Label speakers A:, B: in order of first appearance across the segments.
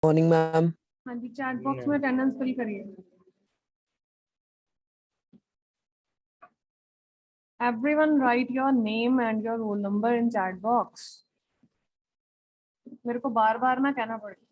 A: Morning ma'am.
B: हाँ जी, chat box में attendance fill करिए। Everyone right your name and your roll number in chat box. मेरे को बार बार ना कहना पड़ेगा।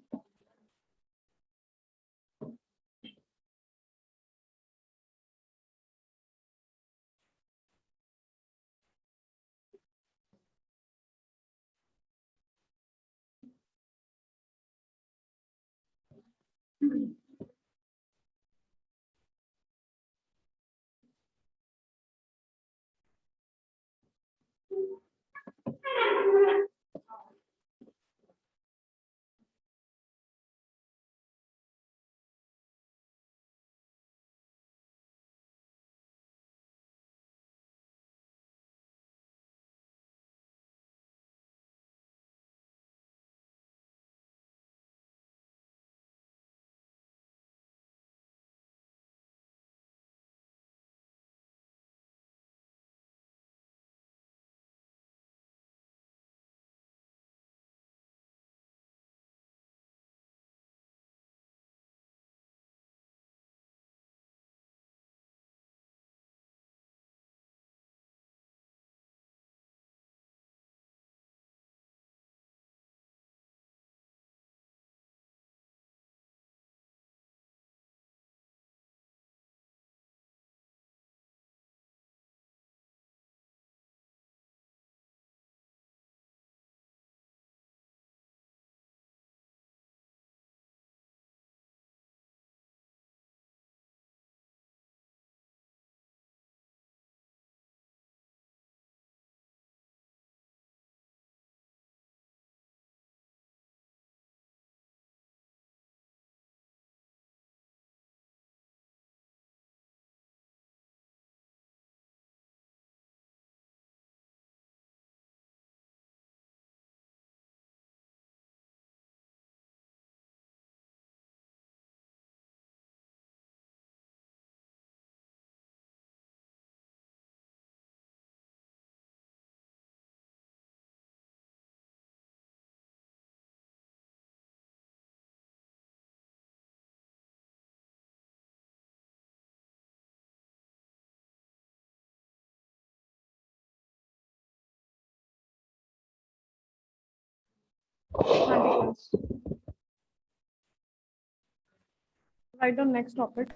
B: Write down next topic.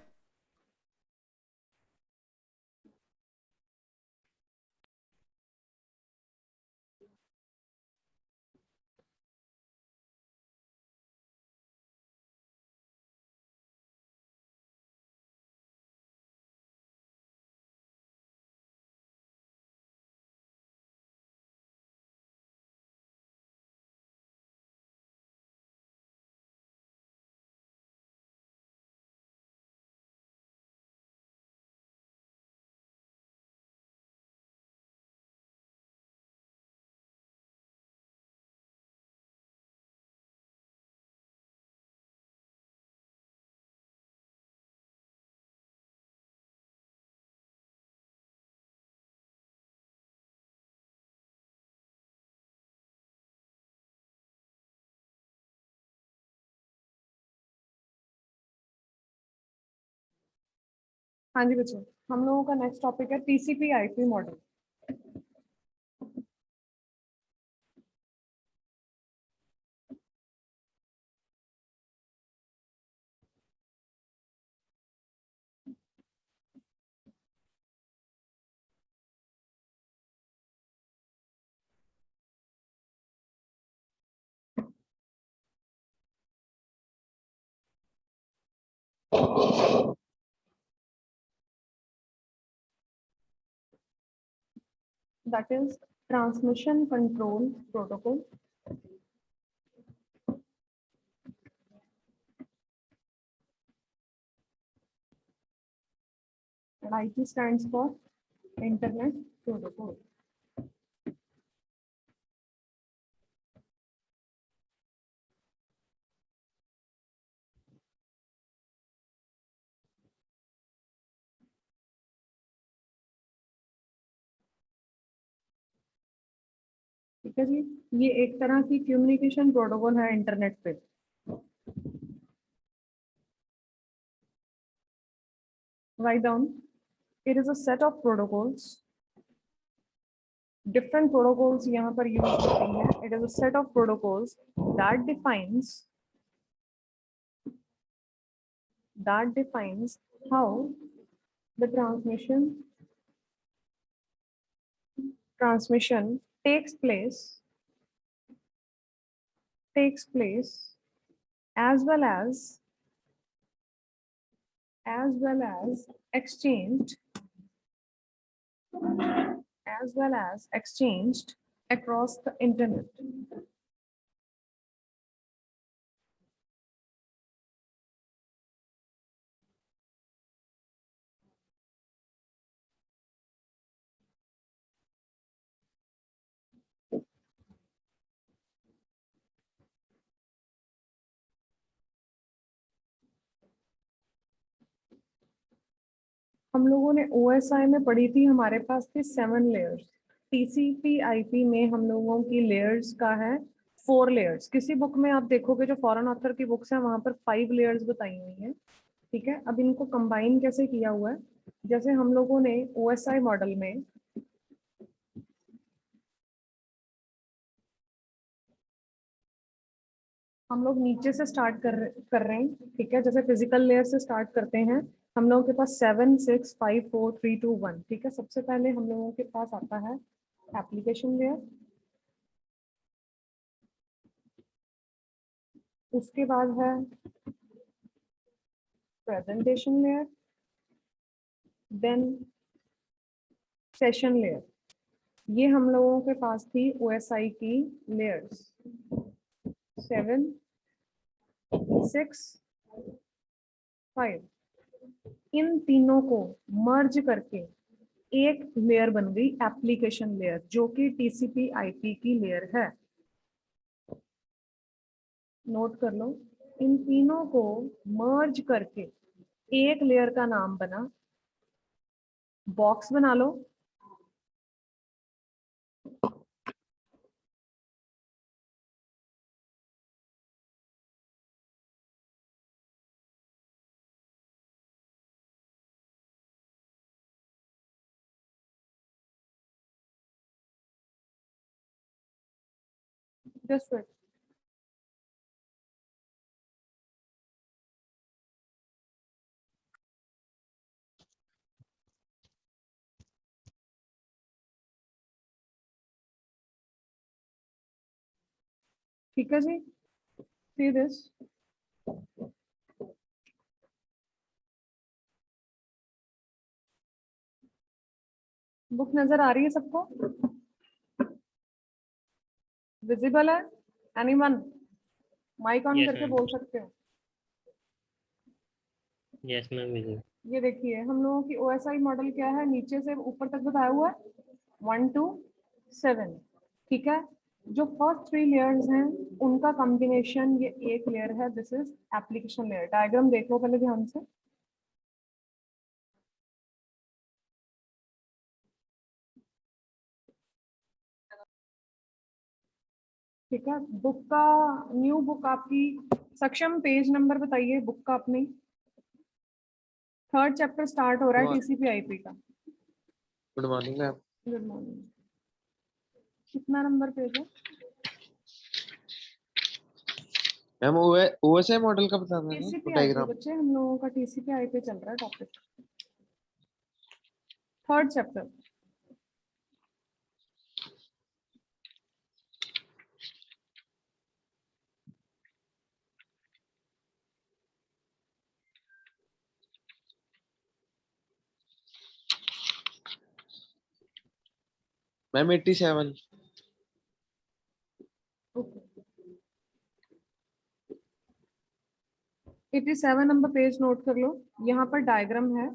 B: हाँ जी बच्चों, हम लोगों का नेक्स्ट टॉपिक है TCP IP model. That is transmission control protocol. And IP stands for Internet Protocol. ठीक है जी, ये एक तरह की कम्युनिकेशन प्रोटोकॉल है इंटरनेट पे। write down, it is a set of protocols. Different protocols यहाँ पर use होती हैं. It is a set of protocols that defines how the transmission takes place as well as exchanged across the internet. हम लोगों ने OSI में पढ़ी थी, हमारे पास थी 7 लेयर्स. TCP/IP में हम लोगों की लेयर्स का है 4 लेयर्स. किसी बुक में आप देखोगे जो फॉरेन ऑथर की बुक्स है वहां पर 5 लेयर्स बताई हुई हैं. ठीक है, अब इनको कंबाइन कैसे किया हुआ है, जैसे हम लोगों ने OSI मॉडल में हम लोग नीचे से स्टार्ट कर रहे हैं. ठीक है, जैसे फिजिकल लेयर से स्टार्ट करते हैं. हम लोगों के पास 7 6 5 4 3 2 1. ठीक है, सबसे पहले हम लोगों के पास आता है एप्लीकेशन लेयर. उसके बाद है presentation layer, then session layer. ये हम लोगों के पास थी OSI की लेयर्स 7 6 5. इन तीनों को मर्ज करके एक लेयर बन गई एप्लीकेशन लेयर, जो कि TCP/IP की लेयर है. नोट कर लो, इन तीनों को मर्ज करके एक लेयर का नाम बना, बॉक्स बना लो. Just wait. ठीक है जी, सी दिस. बुक नजर आ रही है सबको? विजिबल है? एनीवन माइक ऑन
A: Yes,
B: करके
A: ma'am.
B: बोल सकते हो.
A: Yes, ma'am.
B: ये देखिए, हम लोगों की OSI मॉडल क्या है, नीचे से ऊपर तक बताया हुआ है 1 2 7. ठीक है, जो फर्स्ट 3 लेयर्स हैं उनका कॉम्बिनेशन ये एक लेयर है. This is application layer. Diagram देखो पहले ध्यान से. ठीक है, बुक का न्यू बुक आपकी सक्षम पेज नंबर बताइए बुक का अपनी. 3rd चैप्टर स्टार्ट हो रहा है TCP/IP का.
C: Good morning ma'am.
B: Good morning. कितना नंबर पेज है?
C: मैम OSI मॉडल का बताना है
B: TCP/IP
C: डायग्राम.
B: बच्चे, हम लोगों का TCP/IP चल रहा है topic. 3rd chapter.
C: Ma'am 87.
B: Okay, 87 number page note कर लो. यहाँ पर डायग्राम है.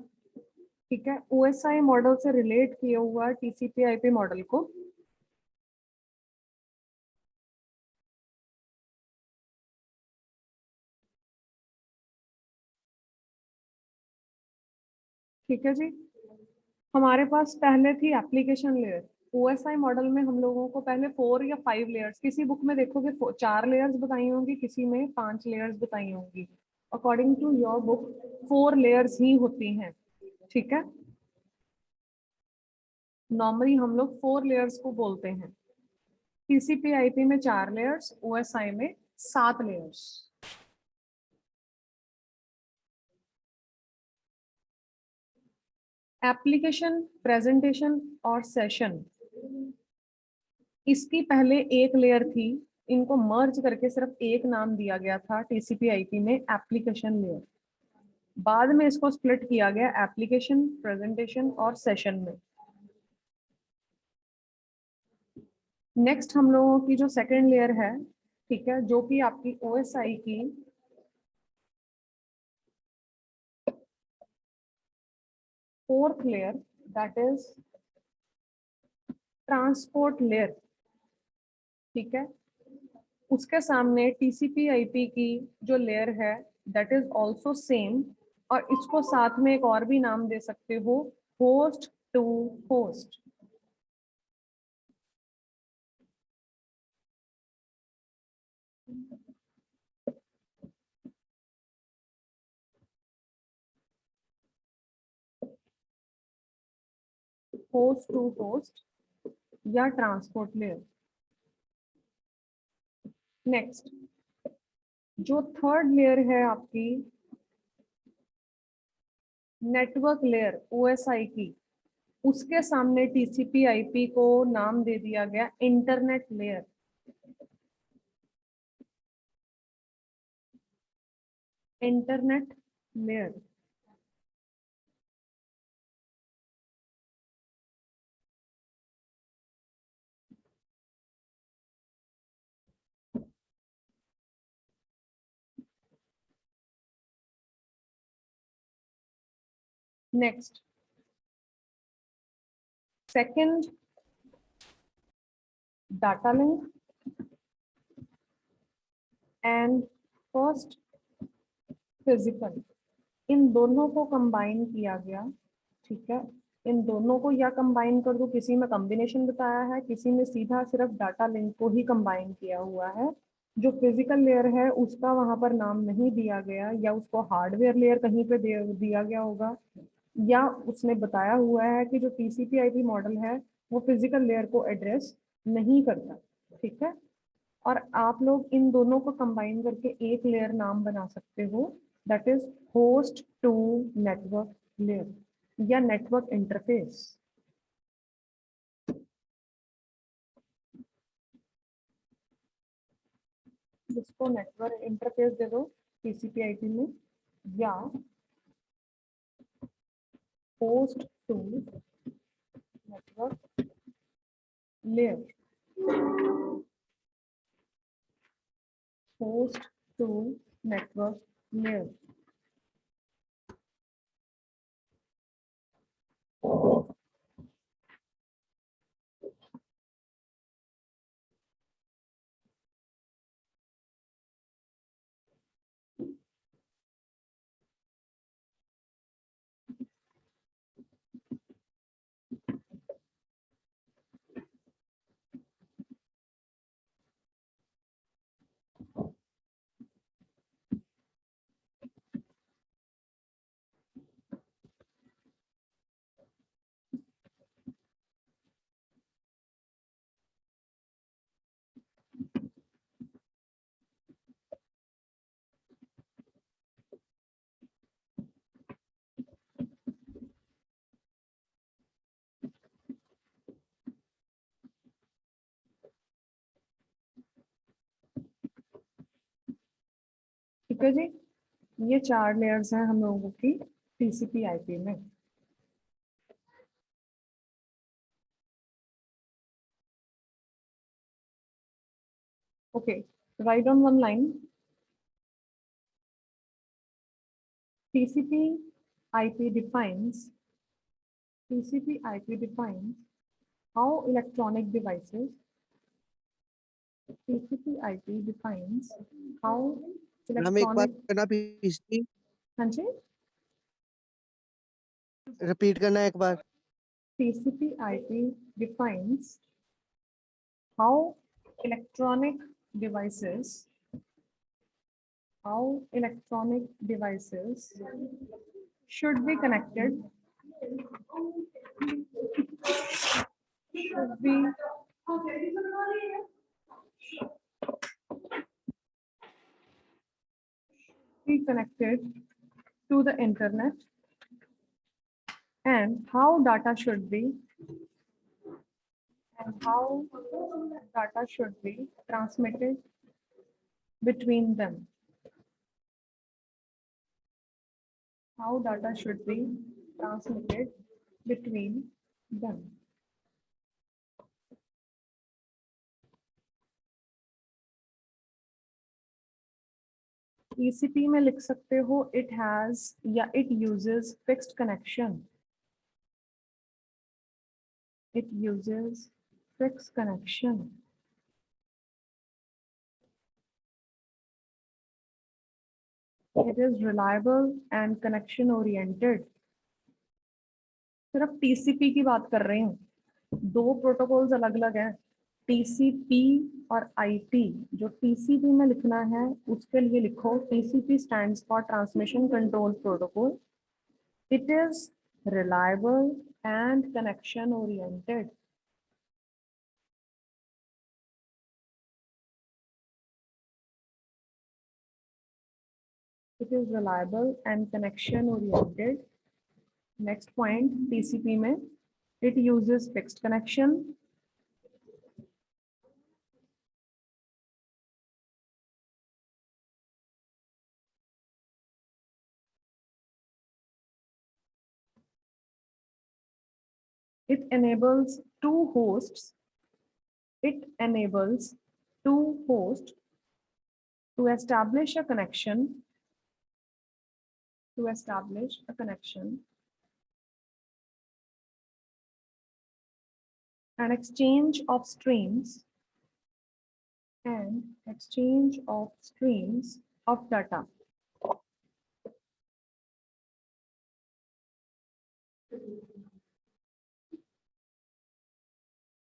B: ठीक है, OSI मॉडल से रिलेट किया हुआ TCP/IP मॉडल को. ठीक है जी, हमारे पास पहले थी एप्लीकेशन लेयर. OSI मॉडल में हम लोगों को पहले 4 या 5 लेयर्स, किसी बुक में देखोगे 4 लेयर्स बताई होंगी, किसी में 5 लेयर्स बताई होंगी. According to your book 4 layers ही होती हैं. ठीक है, नॉर्मली हम लोग 4 लेयर्स को बोलते हैं। टीसीपी आईपी में 4 लेयर्स, ओएसआई में 7 लेयर्स। एप्लीकेशन, प्रेजेंटेशन और सेशन, इसकी पहले एक लेयर थी, इनको मर्ज करके सिर्फ एक नाम दिया गया था टीसीपी आईपी में, एप्लीकेशन लेयर। बाद में इसको स्प्लिट किया गया एप्लीकेशन, प्रेजेंटेशन और सेशन में। नेक्स्ट हम लोगों की जो सेकेंड लेयर है, ठीक है, जो कि आपकी ओएसआई की fourth layer, that is transport layer. ठीक है, उसके सामने टीसीपी आईपी की जो लेयर है दैट इज आल्सो सेम, और इसको साथ में एक और भी नाम दे सकते हो, host to host. Host to host या ट्रांसपोर्ट लेयर। नेक्स्ट जो थर्ड लेयर है आपकी नेटवर्क लेयर ओएसआई की, उसके सामने टीसीपी आईपी को नाम दे दिया गया internet layer. Internet layer. Next second data link and first physical, इन दोनों को कंबाइन किया गया। ठीक है, इन दोनों को या कंबाइन कर दो, किसी में कॉम्बिनेशन बताया है, किसी में सीधा सिर्फ डाटा लिंक को ही कंबाइन किया हुआ है। जो फिजिकल लेयर है उसका वहां पर नाम नहीं दिया गया, या उसको हार्डवेयर लेयर कहीं पे दिया गया होगा, या उसने बताया हुआ है कि जो टीसीपी आईपी मॉडल है वो फिजिकल लेयर को एड्रेस नहीं करता। ठीक है, और आप लोग इन दोनों को कंबाइन करके एक लेयर नाम बना सकते हो, that is host to network layer या नेटवर्क इंटरफेस। जिसको नेटवर्क इंटरफेस दे दो टीसीपी आईपी में, या host to network layer, host to network layer. ठीक है जी, ये 4 लेयर्स हैं हम लोगों की टीसीपी आईपी में। Okay, right on one line. TCP IP defines how electronic devices TCP IP defines how
A: ma'am एक बार
B: electronic।
A: करना प्लीज,
B: हाँ जी,
A: रिपीट करना एक बार।
B: TCP IP defines how electronic devices should be connected should be connected to the internet, and how data should be transmitted between them. How data should be transmitted between them. TCP में लिख सकते हो it has या it uses fixed connection. It uses fixed connection. It is reliable and connection oriented. सिर्फ TCP की बात कर रही हूँ, दो प्रोटोकॉल्स अलग अलग हैं, TCP और IP. जो TCP में लिखना है उसके लिए लिखो TCP stands for Transmission Control Protocol. It is reliable and connection oriented. It is reliable and connection oriented. Next point, TCP में it uses fixed connection. It enables two hosts. It enables two hosts to establish a connection. To establish a connection and exchange of streams of data.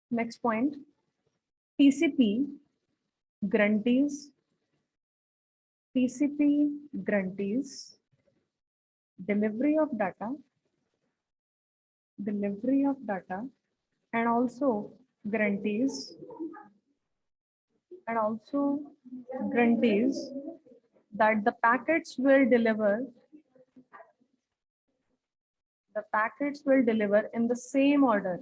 B: Next point, TCP guarantees delivery of data and also guarantees that the packets will deliver in the same order.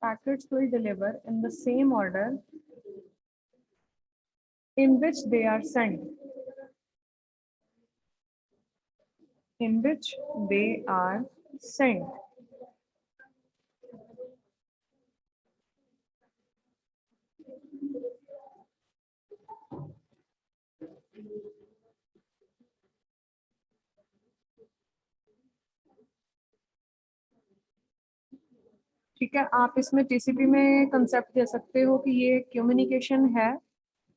B: Packets will deliver in the same order in which they are sent. In which they are sent. ठीक है, आप इसमें TCP में concept दे सकते हो कि ये communication है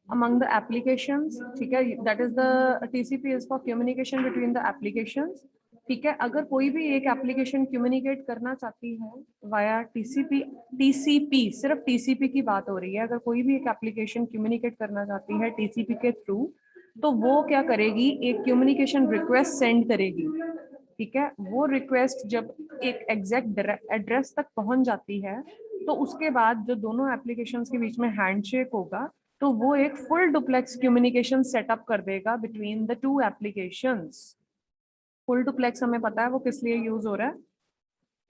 B: among the applications. ठीक है, that is the TCP is for communication between the applications. ठीक है, अगर कोई भी एक एप्लीकेशन कम्युनिकेट करना चाहती है वाया TCP, सिर्फ TCP की बात हो रही है, अगर कोई भी एक एप्लीकेशन कम्युनिकेट करना चाहती है TCP के थ्रू, तो वो क्या करेगी, एक कम्युनिकेशन रिक्वेस्ट सेंड करेगी. ठीक है, वो रिक्वेस्ट जब एक एग्जैक्ट एड्रेस तक पहुंच जाती है तो उसके बाद जो दोनों एप्लीकेशंस के बीच में हैंडशेक होगा तो वो एक फुल डुप्लेक्स कम्युनिकेशन सेटअप कर देगा between the two applications. Full duplex हमें पता है वो किस लिए यूज हो रहा है.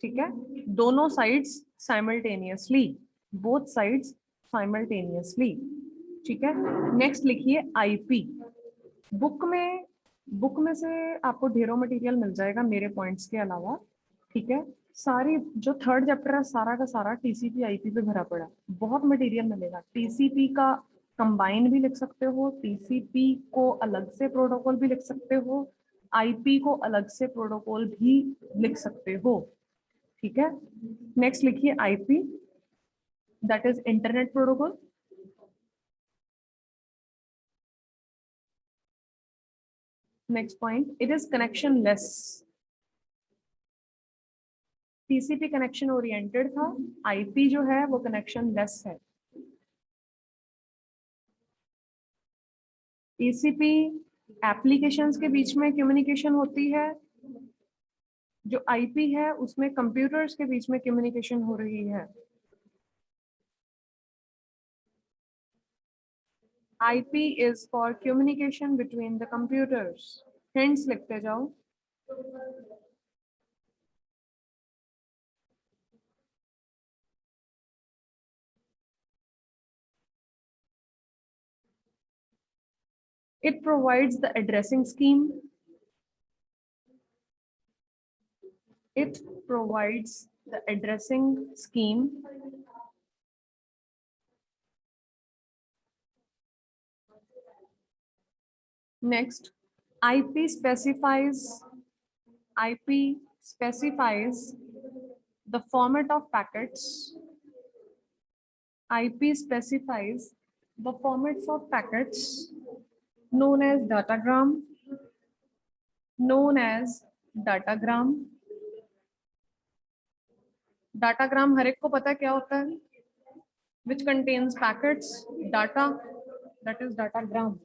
B: ठीक है, दोनों sides simultaneously, both sides simultaneously. ठीक है, नेक्स्ट लिखिए IP. बुक में से आपको ढेरों मटेरियल मिल जाएगा मेरे पॉइंट्स के अलावा. ठीक है, सारी जो थर्ड चैप्टर है सारा का सारा TCP IP पे भरा पड़ा, बहुत मटेरियल मिलेगा. TCP का कंबाइन भी लिख सकते हो, TCP को अलग से प्रोटोकॉल भी लिख सकते हो, IP को अलग से प्रोटोकॉल भी लिख सकते हो. ठीक है, नेक्स्ट लिखिए IP, that is internet protocol. Next point, it is connectionless. TCP connection oriented था, IP जो है वो कनेक्शनलेस है. TCP एप्लीकेशंस के बीच में कम्युनिकेशन होती है, जो आईपी है उसमें कंप्यूटर्स के बीच में कम्युनिकेशन हो रही है। IP is for communication between the computers. Hints लिखते जाओ। It provides the addressing scheme. It provides the addressing scheme. Next, IP specifies the format of packets. IP specifies the formats of packets known as datagram. Datagram हर एक को पता है क्या होता है? Which contains packets, data, that is datagram.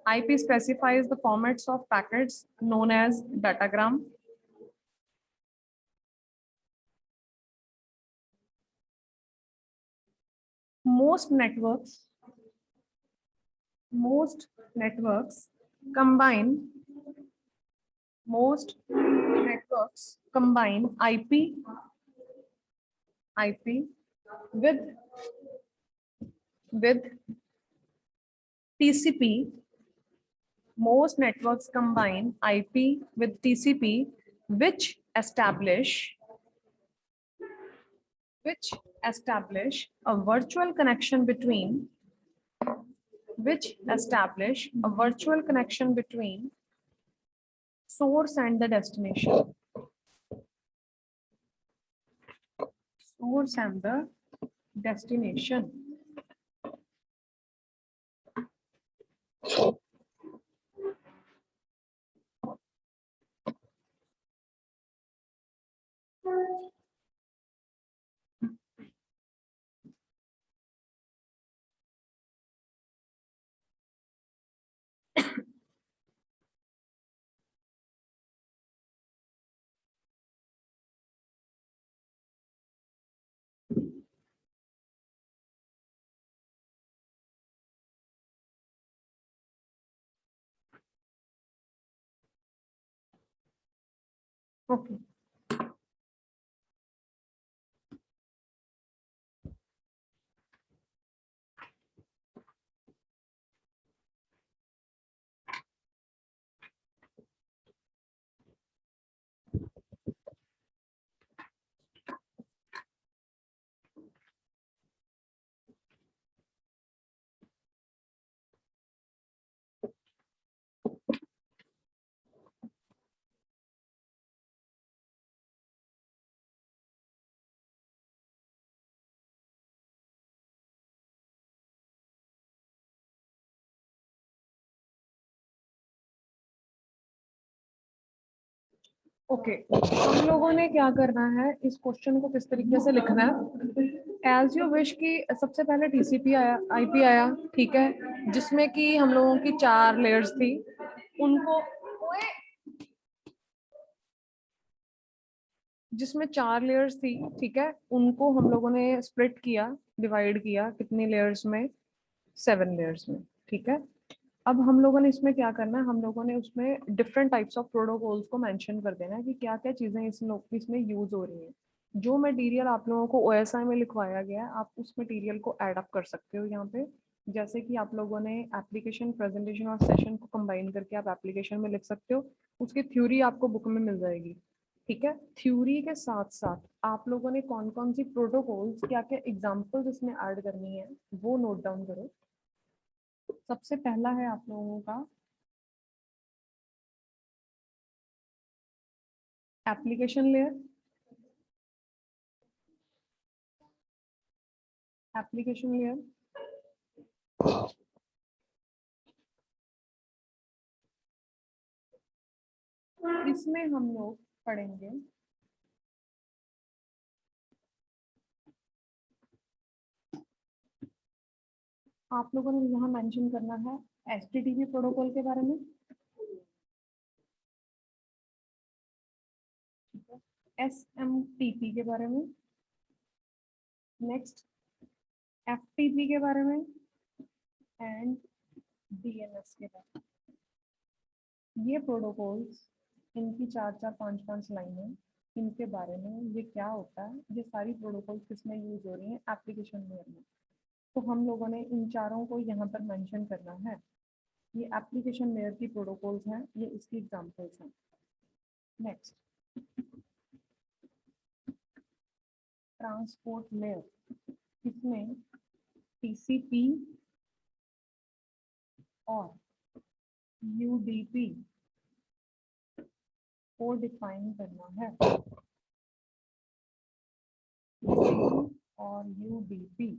B: IP specifies the formats of packets known as datagram. Most networks combine IP with TCP. Most networks combine IP with TCP, which establish a virtual connection between source and the destination. Okay. Okay हम लोगों ने क्या करना है, इस question को किस तरीके से लिखना है एज यू विश की सबसे पहले टीसीपी आया, आईपी आया, ठीक है, जिसमें कि हम लोगों की 4 लेयर्स थी, उनको जिसमें 4 लेयर्स थी, ठीक है, उनको हम लोगों ने स्प्लिट किया, डिवाइड किया कितनी लेयर्स में, 7 लेयर्स में, ठीक है। अब हम लोगों ने इसमें क्या करना है, हम लोगों ने उसमें डिफरेंट टाइप्स ऑफ प्रोटोकॉल्स को मेंशन कर देना है कि क्या क्या चीजें इसमें यूज हो रही हैं। जो मटेरियल आप लोगों को ओएसआई में लिखवाया गया है, आप उस मटेरियल को ऐड अप कर सकते हो यहाँ पे। जैसे कि आप लोगों ने एप्लीकेशन, प्रेजेंटेशन और सेशन को कंबाइन करके आप एप्लीकेशन में लिख सकते हो, उसकी थ्योरी आपको बुक में मिल जाएगी, ठीक है। थ्योरी के साथ साथ आप लोगों ने कौन कौन सी प्रोटोकॉल्स, क्या क्या एग्जाम्पल्स इसमें ऐड करनी है वो नोट डाउन करो। सबसे पहला है आप लोगों का एप्लीकेशन लेयर। इसमें हम लोग पढ़ेंगे आप लोगों ने यहाँ मेंशन करना है एचटीटीपी प्रोटोकॉल के बारे में, SMTP के बारे में, नेक्स्ट FTP के बारे में एंड DNS के बारे में। ये प्रोटोकॉल्स, इनकी 4-4 5-5 लाइनें, इनके बारे में, ये क्या होता है, ये सारी प्रोटोकॉल्स किसमें यूज हो रही हैं, एप्लीकेशन लेयर में। तो हम लोगों ने इन चारों को यहाँ पर मेंशन करना है। ये एप्लीकेशन लेयर की प्रोटोकॉल्स हैं, ये इसकी एग्जांपल्स हैं। नेक्स्ट, ट्रांसपोर्ट लेयर, इसमें TCP और UDP को डिफाइन करना है। TCP और UDP।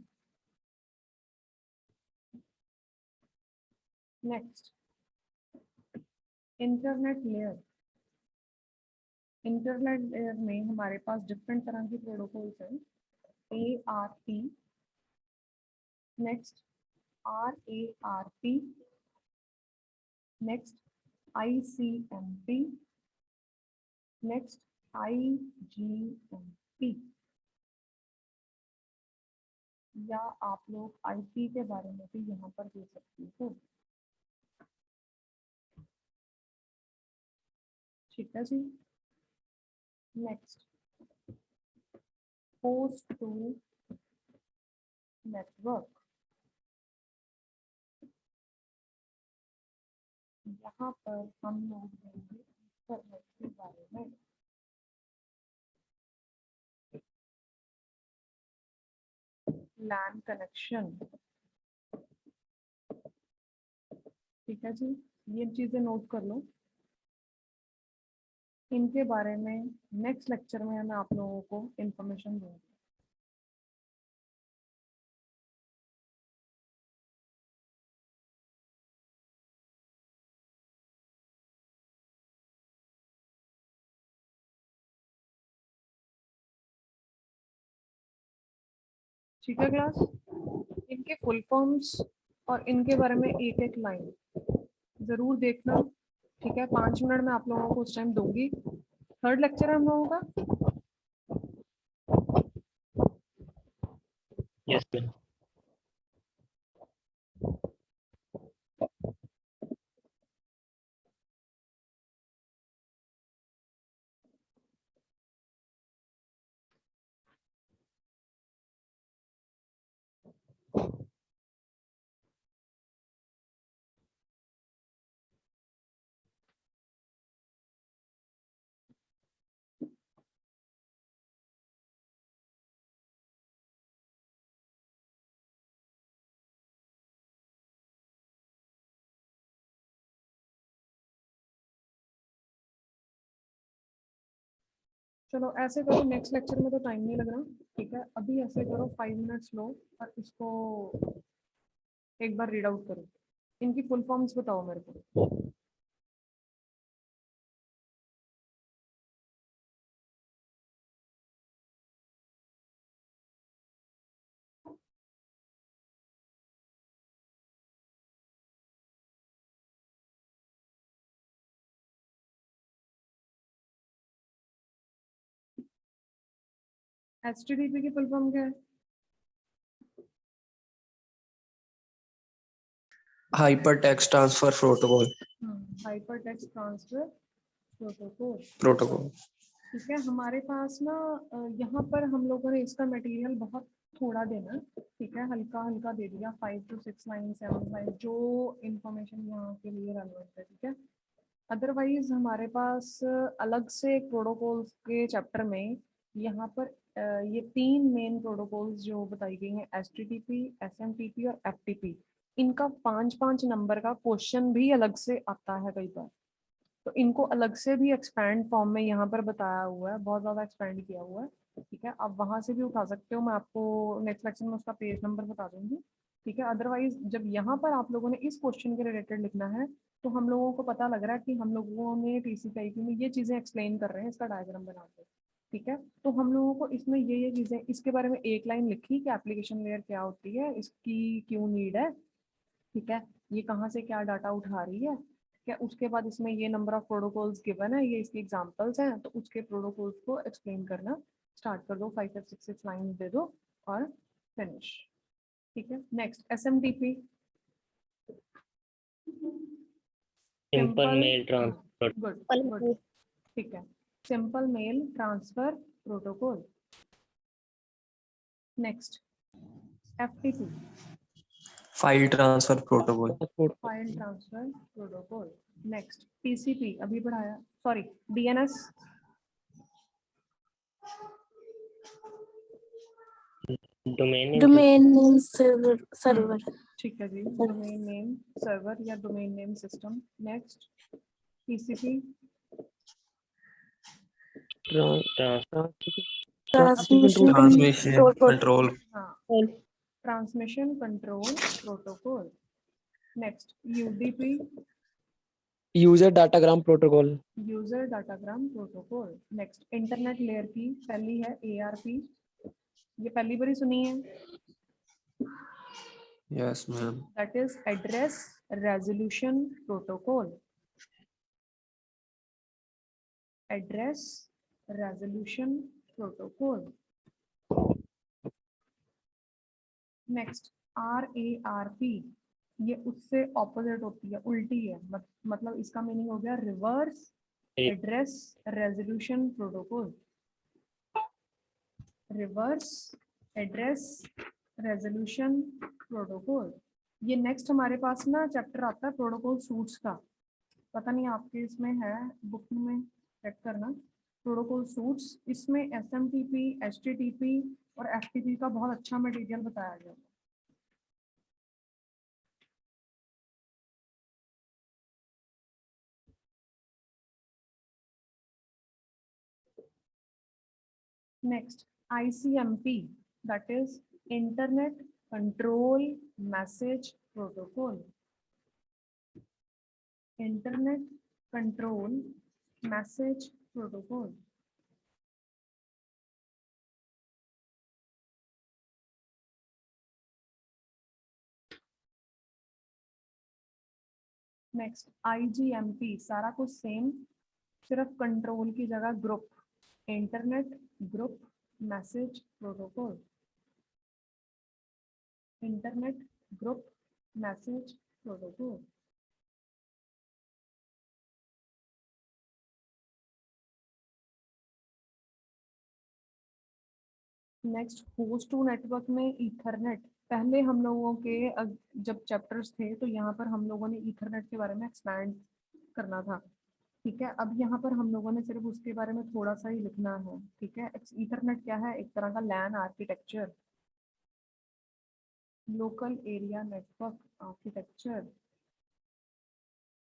B: Next, internet layer. Internet layer में हमारे पास डिफरेंट तरह की प्रोटोकॉल्स हैं। ARP, next RARP, next ICMP, next IGMP, या आप लोग IP के बारे में भी यहाँ पर देख सकते हो। ठीक है जी। Next, host to network. यहाँ पर हम लोग देंगे इंटरनेट के बारे में। LAN connection. ठीक है जी, ये चीजें नोट कर लो। इनके बारे में नेक्स्ट लेक्चर में मैं आप लोगों को इंफॉर्मेशन दूंगी। ठीक है क्लास, इनके फुल फॉर्म्स और इनके बारे में एक एक लाइन जरूर देखना। ठीक है, 5 मिनट में आप लोगों को उस टाइम दूंगी। थर्ड लेक्चर है हम लोगों का।
D: Yes sir.
B: चलो ऐसे करो, नेक्स्ट लेक्चर में तो टाइम नहीं लग रहा। ठीक है, अभी ऐसे करो, 5 मिनट्स लो और इसको एक बार रीड आउट करो। इनकी फुल फॉर्म्स बताओ मेरे को। HTTP की फुल फॉर्म क्या है?
D: Hyper text transfer protocol.
B: Hyper text transfer protocol.
D: Protocol.
B: ठीक है, हमारे पास ना यहाँ पर हम लोगों ने इसका मटेरियल बहुत थोड़ा देना। ठीक है, हल्का हल्का दे दिया, 5 to 6 लाइन 7 लाइन, जो इंफॉर्मेशन यहाँ के लिए रेलेवेंट है। ठीक है, अदरवाइज हमारे पास अलग से प्रोटोकॉल्स के चैप्टर में यहाँ पर ये 3 मेन प्रोटोकॉल्स जो बताई गई हैं, HTTP, SMTP और FTP, इनका 5-5 नंबर का क्वेश्चन भी अलग से आता है कई बार। तो इनको अलग से भी एक्सपैंड फॉर्म में यहाँ पर बताया हुआ है, बहुत ज़्यादा एक्सपैंड किया हुआ है। ठीक है, आप वहाँ से भी उठा सकते हो, मैं आपको नेक्स्ट लेक्चर में उसका पेज नंबर बता दूंगी। ठीक है, अदरवाइज जब यहाँ पर आप लोगों ने इस क्वेश्चन के रिलेटेड लिखना है, तो हम लोगों को पता लग रहा है कि हम लोगों ने TCP/IP में ये चीज़ें एक्सप्लेन कर रहे हैं, इसका डायग्राम बना के। ठीक है, तो हम लोगों को इसमें ये चीज़ें, इसके बारे में एक लाइन लिखी कि एप्लीकेशन लेयर क्या होती है, इसकी क्यों नीड है। ठीक है, ये कहाँ से क्या डाटा उठा रही है, है, उसके बाद इसमें ये नंबर ऑफ प्रोटोकॉल्स गिवन है, ये इसके एग्जांपल्स हैं, तो उसके प्रोटोकॉल्स को एक्सप्लेन करना स्टार्ट कर दो, 5 5 6 6 लाइन दे दो और फिनिश। ठीक है, next SMTP,
E: simple mail transfer
B: good good, ठीक है, simple mail transfer protocol. Next FTP,
D: File transfer protocol.
B: File transfer protocol. Next TCP, अभी पढ़ाया, sorry DNS,
E: domain
F: domain name server
B: ठीक है जी, डोमेन नेम सर्वर या domain name system. Next TCP,
F: transmission
D: Transmission
F: control
D: control.
B: हाँ, transmission control protocol. Next UDP,
G: user datagram protocol.
B: User datagram protocol. Next internet layer की पहली है ARP, ये पहली बारी सुनी है,
D: Yes, ma'am.
B: That is address resolution protocol. Address resolution protocol. Next RARP, ये उससे ऑपोजिट होती है, उल्टी है, मतलब इसका मीनिंग हो गया reverse address resolution protocol. Reverse address resolution protocol. ये नेक्स्ट हमारे पास ना चैप्टर आता है प्रोटोकॉल सूट्स का, पता नहीं आपके इसमें है बुक में, चेक करना। प्रोटोकॉल सूट्स, इसमें SMTP, HTTP और FTP का बहुत अच्छा मटेरियल बताया गया है। Next, ICMP, that is Internet Control Message Protocol. Internet Control Message Protocol. Next, IGMP, सारा कुछ सेम, सिर्फ कंट्रोल की जगह group. Internet group message protocol. Internet group message protocol. Next, host to network में ईथरनेट। पहले हम लोगों के जब चैप्टर्स थे तो यहाँ पर हम लोगों ने ईथरनेट के बारे में एक्सपैंड करना था, ठीक है। अब यहाँ पर हम लोगों ने सिर्फ उसके बारे में थोड़ा सा ही लिखना है, ठीक है। ईथरनेट क्या है? एक तरह का LAN architecture, local area network architecture,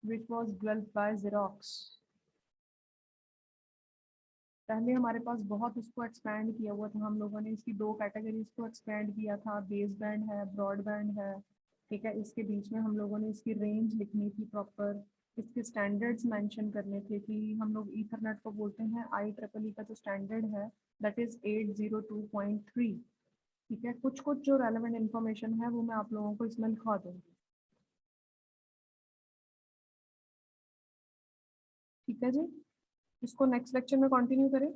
B: which was developed by Xerox। पहले हमारे पास बहुत उसको एक्सपैंड किया हुआ था, हम लोगों ने इसकी 2 कैटेगरीज को एक्सपैंड किया था, बेस बैंड है, ब्रॉडबैंड है, ठीक है। इसके बीच में हम लोगों ने इसकी रेंज लिखनी थी प्रॉपर, इसके स्टैंडर्ड्स मेंशन करने थे कि हम लोग ईथरनेट को बोलते हैं IEEE का जो स्टैंडर्ड है दैट इज 802.3, ठीक है। कुछ कुछ जो रेलेवेंट इंफॉर्मेशन है वो मैं आप लोगों को इसमें लिखवा दूंगी, ठीक है जी। इसको नेक्स्ट लेक्चर में कंटिन्यू करें।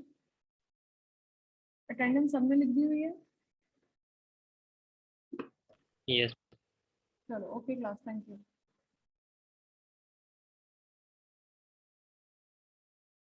B: अटेंडेंस सबने लिख दी हुई है?
E: यस।
B: चलो, ओके क्लास, थैंक यू।